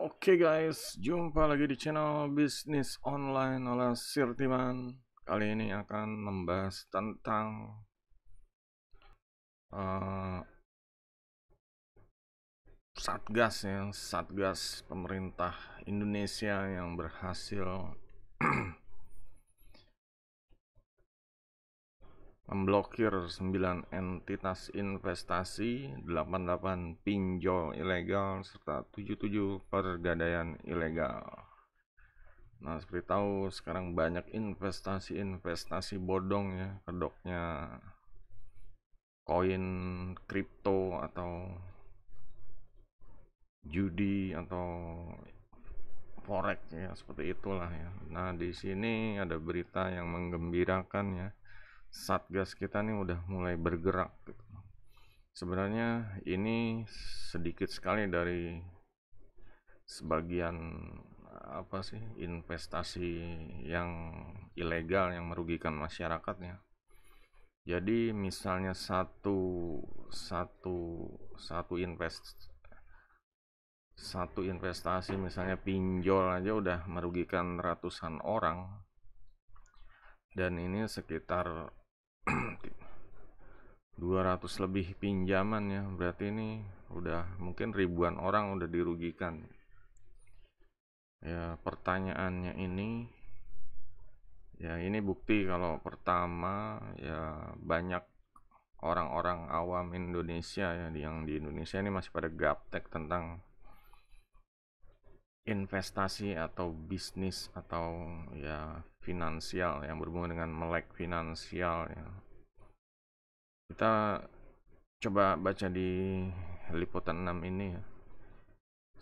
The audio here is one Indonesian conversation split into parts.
Oke guys, jumpa lagi di channel bisnis online oleh Sirtiman. Kali ini akan membahas tentang uh, Satgas pemerintah Indonesia yang berhasil memblokir 9 entitas investasi, 88 pinjol ilegal, serta 77 pergadaian ilegal. Nah, seperti tahu sekarang banyak investasi bodong ya, kedoknya koin kripto atau judi atau forex ya, seperti itulah ya. Nah, di sini ada berita yang menggembirakan ya. Satgas kita nih udah mulai bergerak gitu. Sebenarnya ini sedikit sekali dari sebagian apa sih investasi yang ilegal yang merugikan masyarakatnya. Jadi misalnya satu satu satu investasi misalnya pinjol aja udah merugikan ratusan orang, dan ini sekitar 200 lebih pinjaman ya, berarti ini udah mungkin ribuan orang udah dirugikan ya. Pertanyaannya ini ya, ini bukti kalau pertama ya banyak orang-orang awam Indonesia ya, yang di Indonesia ini masih pada gaptek tentang investasi atau bisnis atau ya finansial yang berhubungan dengan melek finansial ya. Kita coba baca di liputan 6 ini ya.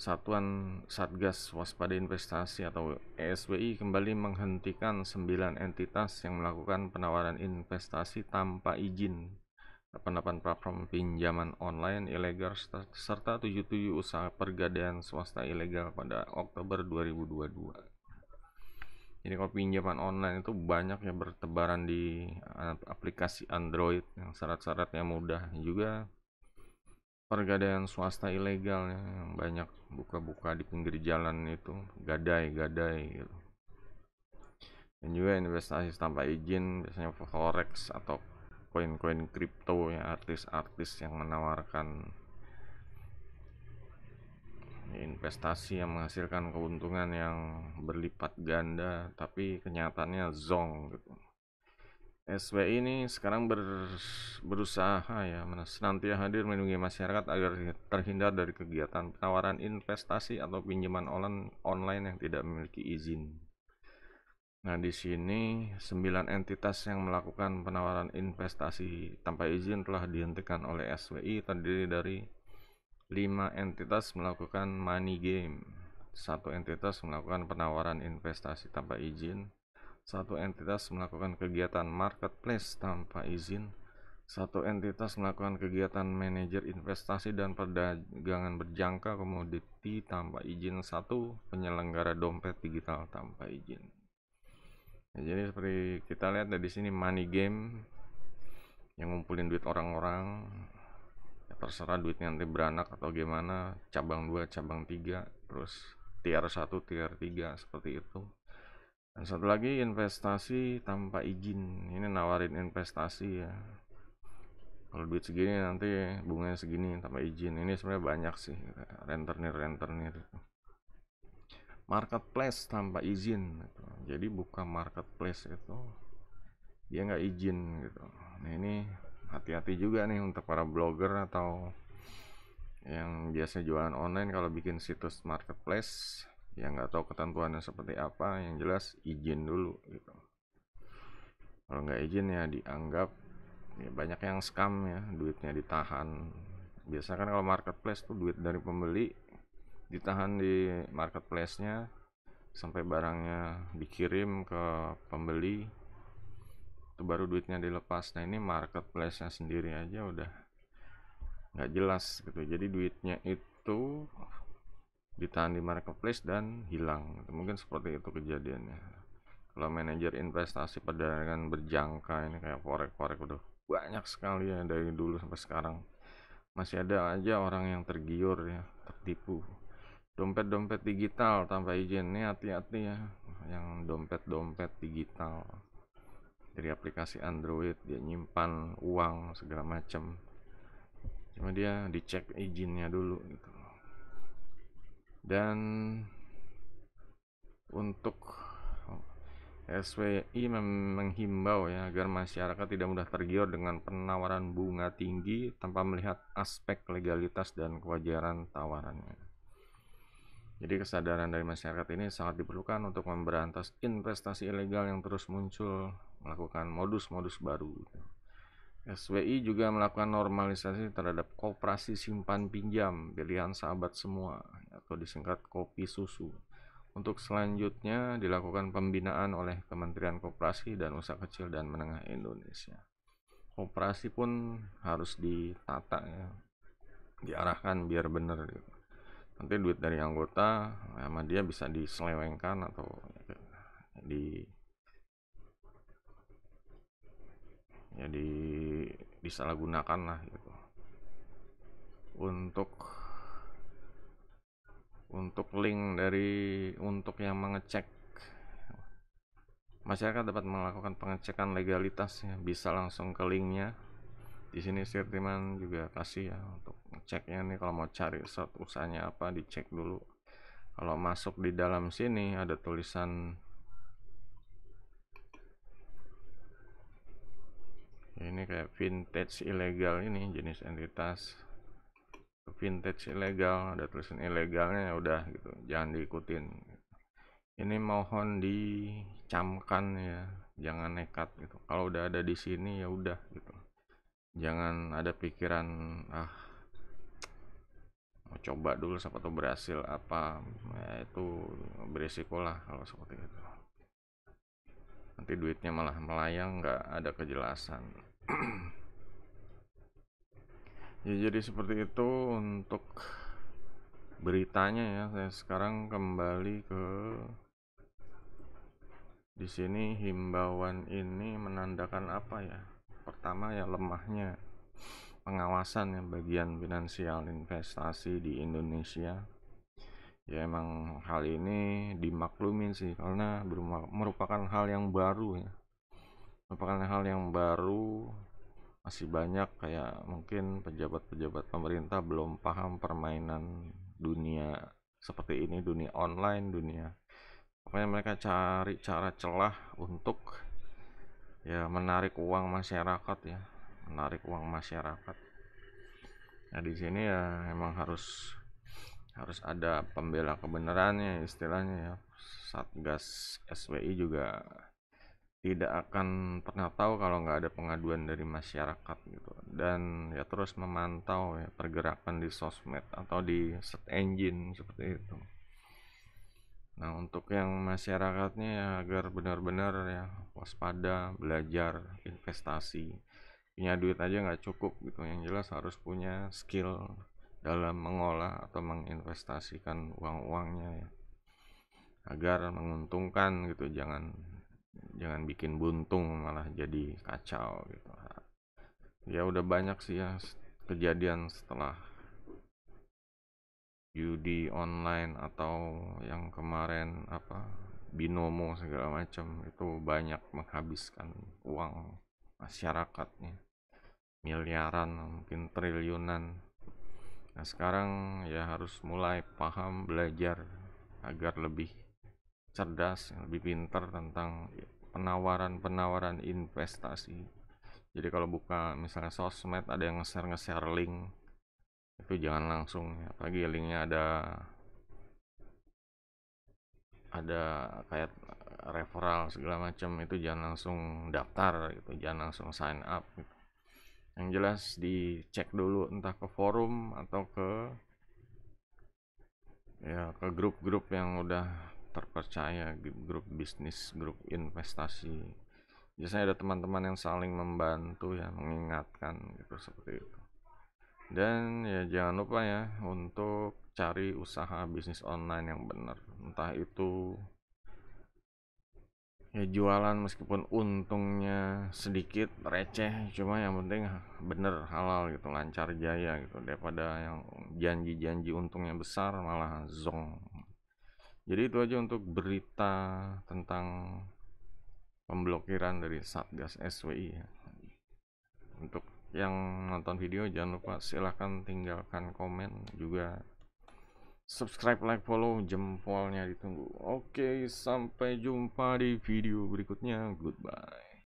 Satuan Satgas Waspada Investasi atau ESWI kembali menghentikan 9 entitas yang melakukan penawaran investasi tanpa izin, 88 platform pinjaman online ilegal, serta 77 usaha pergadaian swasta ilegal pada Oktober 2022. Jadi kalau pinjaman online itu banyak yang bertebaran di aplikasi Android yang syarat-syaratnya mudah, juga pergadaian swasta ilegal yang banyak buka-buka di pinggir jalan itu, gadai-gadai gitu. Dan juga investasi tanpa izin, biasanya forex atau koin-koin kripto ya, artis-artis yang menawarkan investasi yang menghasilkan keuntungan yang berlipat ganda, tapi kenyataannya zong gitu. SWI ini sekarang berusaha ya senantiasa hadir melindungi masyarakat agar terhindar dari kegiatan penawaran investasi atau pinjaman online yang tidak memiliki izin. Nah, di sini 9 entitas yang melakukan penawaran investasi tanpa izin telah dihentikan oleh SWI, terdiri dari 5 entitas melakukan money game, 1 entitas melakukan penawaran investasi tanpa izin, 1 entitas melakukan kegiatan marketplace tanpa izin, 1 entitas melakukan kegiatan manajer investasi dan perdagangan berjangka komoditi tanpa izin, 1 penyelenggara dompet digital tanpa izin. Ya, jadi seperti kita lihat dari sini money game yang ngumpulin duit orang-orang, ya terserah duitnya nanti beranak atau gimana, cabang 2 cabang 3, terus tier 1 tier 3 seperti itu. Dan satu lagi investasi tanpa izin, ini nawarin investasi ya, kalau duit segini nanti bunganya segini tanpa izin. Ini sebenarnya banyak sih, rentenir marketplace tanpa izin gitu. Jadi buka marketplace itu dia nggak izin gitu. Nah, ini hati-hati juga nih untuk para blogger atau yang biasa jualan online. Kalau bikin situs marketplace ya nggak tahu ketentuannya seperti apa, yang jelas izin dulu gitu. Kalau nggak izin ya dianggap ya, banyak yang scam ya, duitnya ditahan. Biasa kan kalau marketplace tuh duit dari pembeli ditahan di marketplace-nya sampai barangnya dikirim ke pembeli, itu baru duitnya dilepas. Nah, ini marketplace-nya sendiri aja udah nggak jelas gitu, jadi duitnya itu ditahan di marketplace dan hilang gitu. Mungkin seperti itu kejadiannya. Kalau manajer investasi perdagangan berjangka ini kayak forex udah banyak sekali ya, dari dulu sampai sekarang masih ada aja orang yang tergiur ya, tertipu dompet-dompet digital tanpa izin ini hati-hati ya, yang dompet-dompet digital dari aplikasi Android, dia nyimpan uang segala macam, cuma dia dicek izinnya dulu gitu. Dan untuk SWI menghimbau ya agar masyarakat tidak mudah tergiur dengan penawaran bunga tinggi tanpa melihat aspek legalitas dan kewajaran tawarannya. Jadi kesadaran dari masyarakat ini sangat diperlukan untuk memberantas investasi ilegal yang terus muncul, melakukan modus-modus baru. SWI juga melakukan normalisasi terhadap koperasi simpan pinjam pilihan sahabat semua atau disingkat Kopi Susu. Untuk selanjutnya dilakukan pembinaan oleh Kementerian Koperasi dan Usaha Kecil dan Menengah Indonesia. Koperasi pun harus ditata ya, diarahkan biar benar gitu. Nanti duit dari anggota sama dia bisa diselewengkan atau disalahgunakan lah gitu. Untuk link untuk yang mengecek, masyarakat dapat melakukan pengecekan legalitasnya, bisa langsung ke linknya. Di sini Sirtiman juga kasih ya untuk ngeceknya nih, kalau mau cari search usahanya apa dicek dulu. Kalau masuk di dalam sini ada tulisan ini kayak vintage ilegal, ini jenis entitas vintage ilegal, ada tulisan ilegalnya, ya udah gitu, jangan diikutin. Ini mohon dicamkan ya, jangan nekat gitu. Kalau udah ada di sini ya udah gitu, jangan ada pikiran mau coba dulu siapa tuh berhasil apa ya, itu berisiko lah kalau seperti itu, nanti duitnya malah melayang, nggak ada kejelasan. Ya jadi seperti itu untuk beritanya ya. Saya sekarang kembali ke di sini. Himbauan ini menandakan apa ya? Pertama ya lemahnya pengawasan ya bagian finansial investasi di Indonesia. Ya emang hal ini dimaklumin sih karena merupakan hal yang baru ya. Masih banyak kayak mungkin pejabat-pejabat pemerintah belum paham permainan dunia seperti ini, dunia online, pokoknya mereka cari cara celah untuk ya menarik uang masyarakat ya, nah di sini ya emang harus ada pembela kebenarannya istilahnya ya. Satgas SWI juga tidak akan pernah tahu kalau nggak ada pengaduan dari masyarakat gitu, dan ya terus memantau ya pergerakan di sosmed atau di search engine seperti itu. Nah untuk yang masyarakatnya ya agar benar-benar ya waspada, belajar investasi. Punya duit aja nggak cukup gitu, yang jelas harus punya skill dalam mengolah atau menginvestasikan uang-uangnya ya, agar menguntungkan gitu, jangan bikin buntung malah jadi kacau gitu. Ya udah banyak sih ya kejadian setelah judi online atau yang kemarin binomo segala macam, itu banyak menghabiskan uang masyarakatnya, miliaran mungkin triliunan. Nah sekarang ya harus mulai paham, belajar agar lebih cerdas, lebih pintar tentang penawaran investasi. Jadi kalau buka misalnya sosmed ada yang nge-share link, itu jangan langsung ya, apalagi linknya ada kayak referral segala macam, itu jangan langsung daftar gitu, jangan langsung sign up gitu. Yang jelas dicek dulu entah ke forum atau ke grup-grup yang udah terpercaya, grup bisnis, grup investasi. Biasanya ada teman-teman yang saling membantu ya, mengingatkan gitu seperti itu. Dan ya jangan lupa ya untuk cari usaha bisnis online yang benar, entah itu ya jualan meskipun untungnya sedikit receh, cuma yang penting bener halal gitu, lancar jaya gitu, daripada yang janji-janji untungnya besar malah zong. Jadi itu aja untuk berita tentang pemblokiran dari Satgas SWI ya. Untuk yang nonton video jangan lupa silahkan tinggalkan komen, juga subscribe, like, follow, jempolnya ditunggu. Oke, sampai jumpa di video berikutnya. Goodbye.